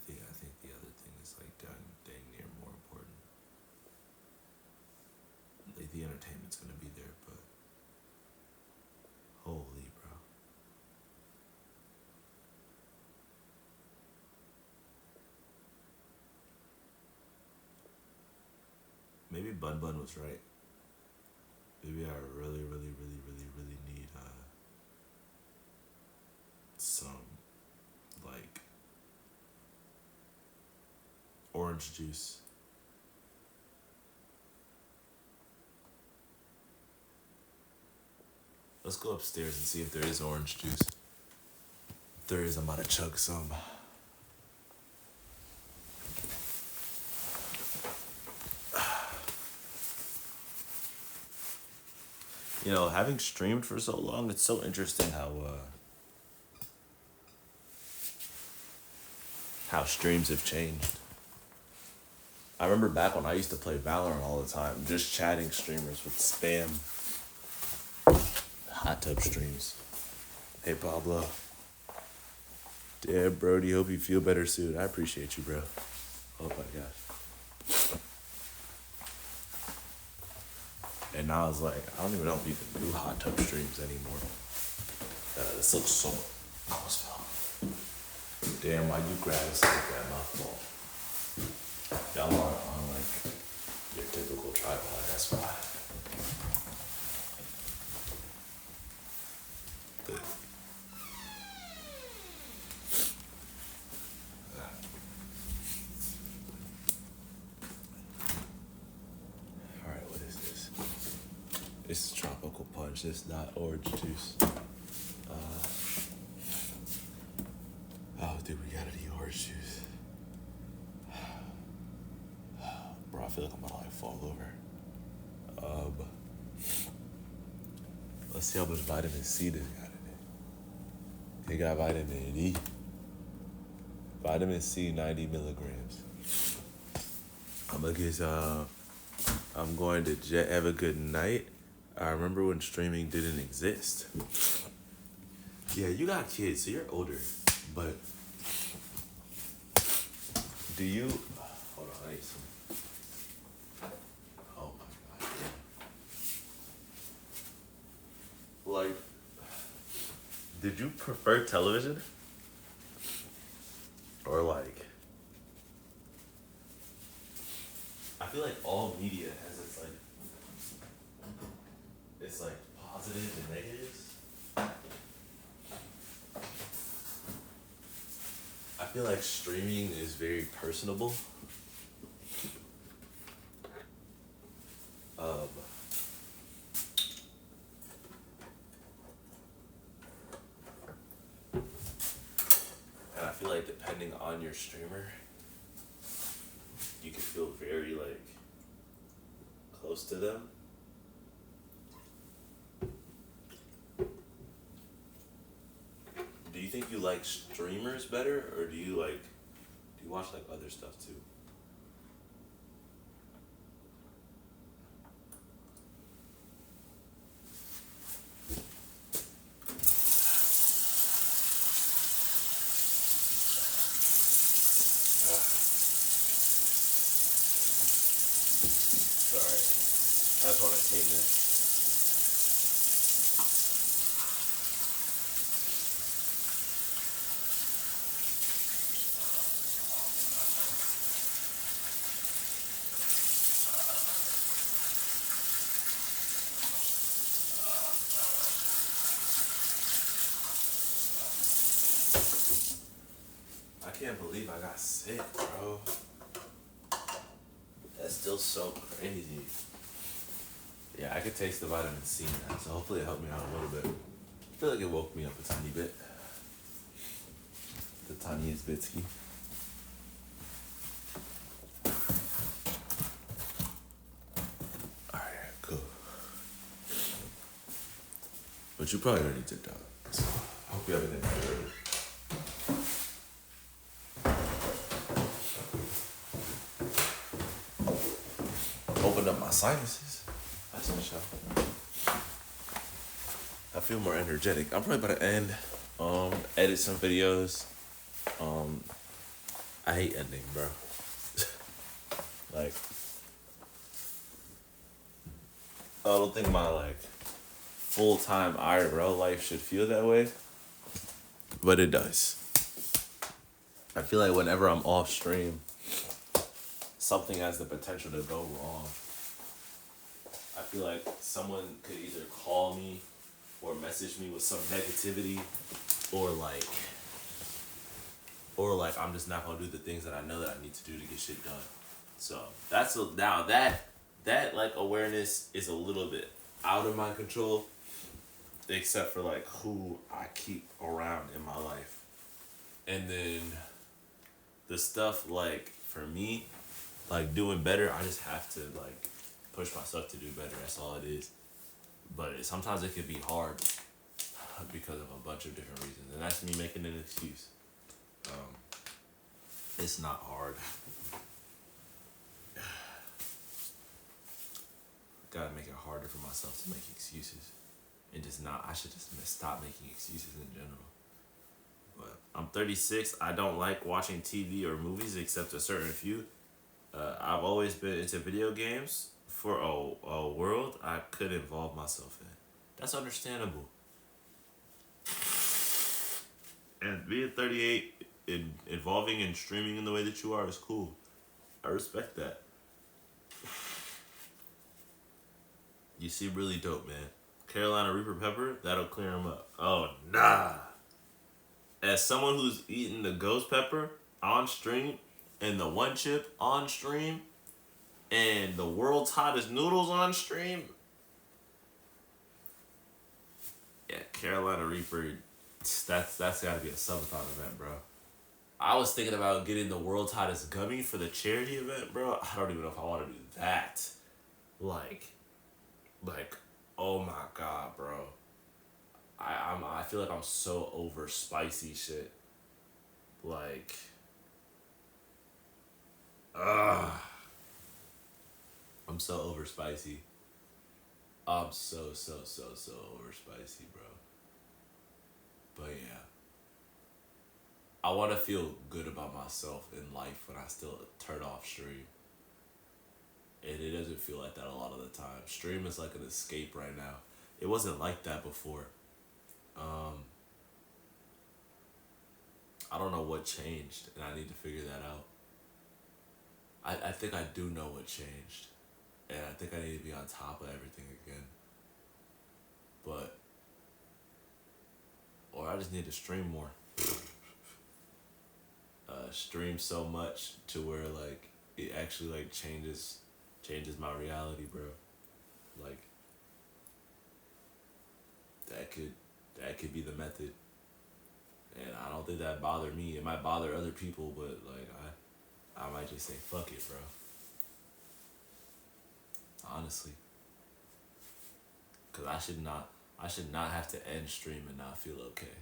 I think the other thing is like dang near more important. Like, the entertainment's gonna be there, but holy bro. Maybe Bun Bun was right. Maybe I really need some, like, orange juice. Let's go upstairs and see if there is orange juice. If there is, I'm about to chug some. You know, having streamed for so long, it's so interesting how streams have changed. I remember back when I used to play Valorant all the time, just chatting streamers with spam. Hot tub streams. Hey Pablo. Damn, Brody, hope you feel better soon. I appreciate you, bro. Oh my gosh. And now I was like, I don't even know if you can do hot tub streams anymore. This looks so... I almost fell. Damn, why you grab us like that? My fault. Y'all are on like your typical tripod, that's why. But, alright, what is this? It's tropical punch, it's not orange juice. Oh, dude, we gotta eat orange juice. Bro, I feel like I'm about to like fall over. Let's see how much vitamin C this got in it. It got vitamin E. Vitamin C, 90 milligrams. I'm going to jet. Have a good night. I remember when streaming didn't exist. Yeah, you got kids, so you're older. But do you... Hold on, I need some... Oh my God. like, did you prefer television? Or like, I feel like all media has its like positives and negatives. I feel like streaming is very personable. Um, and I feel like depending on your streamer, you can feel very like close to them. Do you think you like streamers better, or do you watch like other stuff too? Sorry, I just want to clean this. I can't believe I got sick, bro. That's still so crazy. Yeah, I could taste the vitamin C now, so hopefully it helped me out a little bit. I feel like it woke me up a tiny bit. The tiniest bitsky. Alright, cool. But you probably already did that. So I hope you have everything ready. Opened up my sinuses. That's for sure. I feel more energetic. I'm probably about to end, edit some videos. I hate ending, bro. Like, I don't think my like full-time IRL life should feel that way, but it does. I feel like whenever I'm off stream, something has the potential to go wrong. I feel like someone could either call me or message me with some negativity, or like I'm just not gonna do the things that I know that I need to do to get shit done. So now that like awareness is a little bit out of my control, except for like who I keep around in my life. And then the stuff like for me, like doing better, I just have to like push myself to do better. That's all it is. But sometimes it can be hard because of a bunch of different reasons, and that's me making an excuse. It's not hard. Gotta make it harder for myself to make excuses, and just not. I should just stop making excuses in general. But I'm 36. I don't like watching TV or movies except a certain few. I've always been into video games for a world I could involve myself in. That's understandable. And being 38 and involving and streaming in the way that you are is cool. I respect that. You seem really dope, man. Carolina Reaper pepper, that'll clear him up. Oh, nah. As someone who's eaten the ghost pepper on stream and the one chip on stream and the world's hottest noodles on stream, yeah, Carolina Reaper, that's gotta be a subathon event, bro. I was thinking about getting the world's hottest gummy for the charity event, bro. I don't even know if I want to do that. Like, oh my god, bro. I feel like I'm so over spicy shit. Like, I'm so over spicy. I'm so over spicy, bro. But yeah, I want to feel good about myself in life when I still turn off stream. And it doesn't feel like that a lot of the time. Stream is like an escape right now. It wasn't like that before. Um, I don't know what changed, and I need to figure that out. I think I do know what changed, and I think I need to be on top of everything again. But, or I just need to stream more. Stream so much to where like it actually like changes my reality, bro. Like that could that could be the method, and I don't think that bothered me. It might bother other people, but like I might just say fuck it, bro. Honestly, cause I should not have to end stream and not feel okay.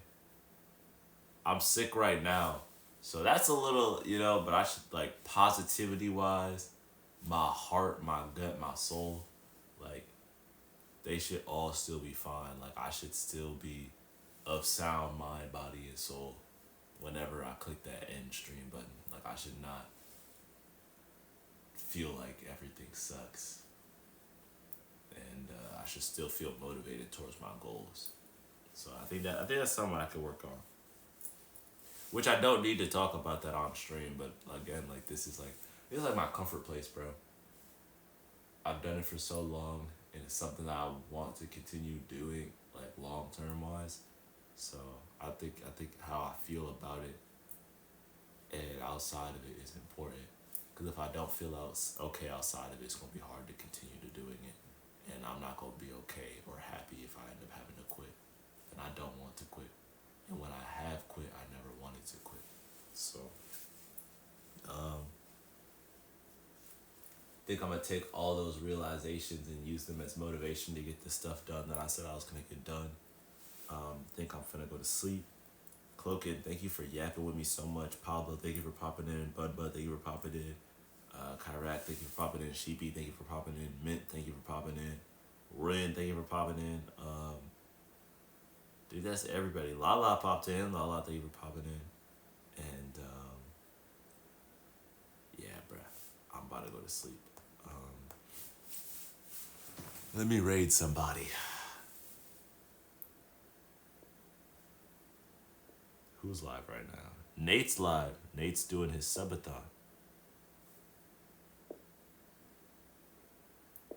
I'm sick right now, so that's a little, but I should like positivity wise, my heart, my gut, my soul, like they should all still be fine. Like I should still be of sound mind, body, and soul whenever I click that end stream button. Like I should not feel like everything sucks, and I should still feel motivated towards my goals. So I think that's something I could work on. Which I don't need to talk about that on stream, but again, like this is like my comfort place, bro. I've done it for so long, and it's something that I want to continue doing, like long term wise. So I think how I feel about it and outside of it is important. Because if I don't feel okay outside of it, it's gonna be hard to continue to doing it, and I'm not gonna be okay or happy if I end up having to quit. And I don't want to quit. And when I have quit, I never wanted to quit. So, I think I'm gonna take all those realizations and use them as motivation to get the stuff done that I said I was gonna get done. Think I'm finna go to sleep. Cloakin, thank you for yapping with me so much. Pablo, thank you for popping in. Bud, thank you for popping in. Kyrak, thank you for popping in. Sheepy, thank you for popping in. Mint, thank you for popping in. Ren, thank you for popping in. Dude, that's everybody. Lala popped in. Lala, thank you for popping in. And yeah, bruh, I'm about to go to sleep. Let me raid somebody. Who's live right now? Nate's live. Nate's doing his subathon.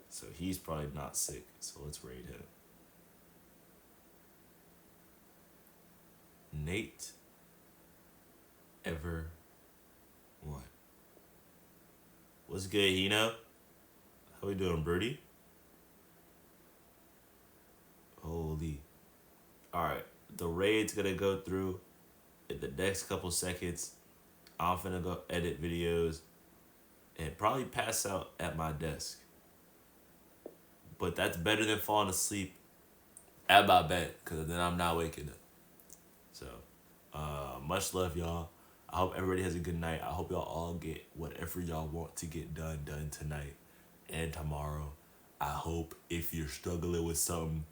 So he's probably not sick. So let's raid him. Nate ever what? What's good, Hino? How we doing, Birdie? Holy. Alright. The raid's gonna go through in the next couple seconds. I'm finna go edit videos and probably pass out at my desk. But that's better than falling asleep at my bed, because then I'm not waking up. So, much love, y'all. I hope everybody has a good night. I hope y'all all get whatever y'all want to get done tonight and tomorrow. I hope if you're struggling with something,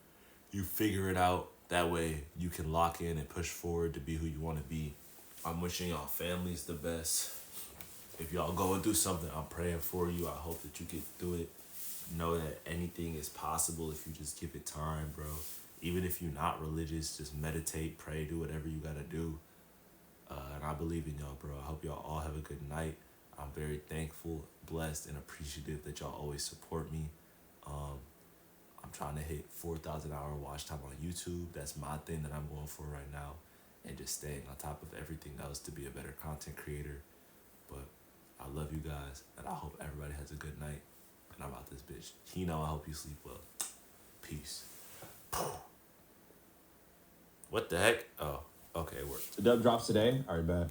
you figure it out. That way you can lock in and push forward to be who you want to be. I'm wishing y'all families the best. If y'all going through something, I'm praying for you. I hope that you get through it. Know that anything is possible if you just give it time, bro. Even if you're not religious, just meditate, pray, do whatever you gotta do. And I believe in y'all, bro. I hope y'all all have a good night. I'm very thankful, blessed, and appreciative that y'all always support me. I'm trying to hit 4,000 hour watch time on YouTube. That's my thing that I'm going for right now. And just staying on top of everything else to be a better content creator. But I love you guys, and I hope everybody has a good night. And I'm out this bitch. Kino, I hope you sleep well. Peace. What the heck? Oh, okay, it worked. The dub drops today? Alright, bet.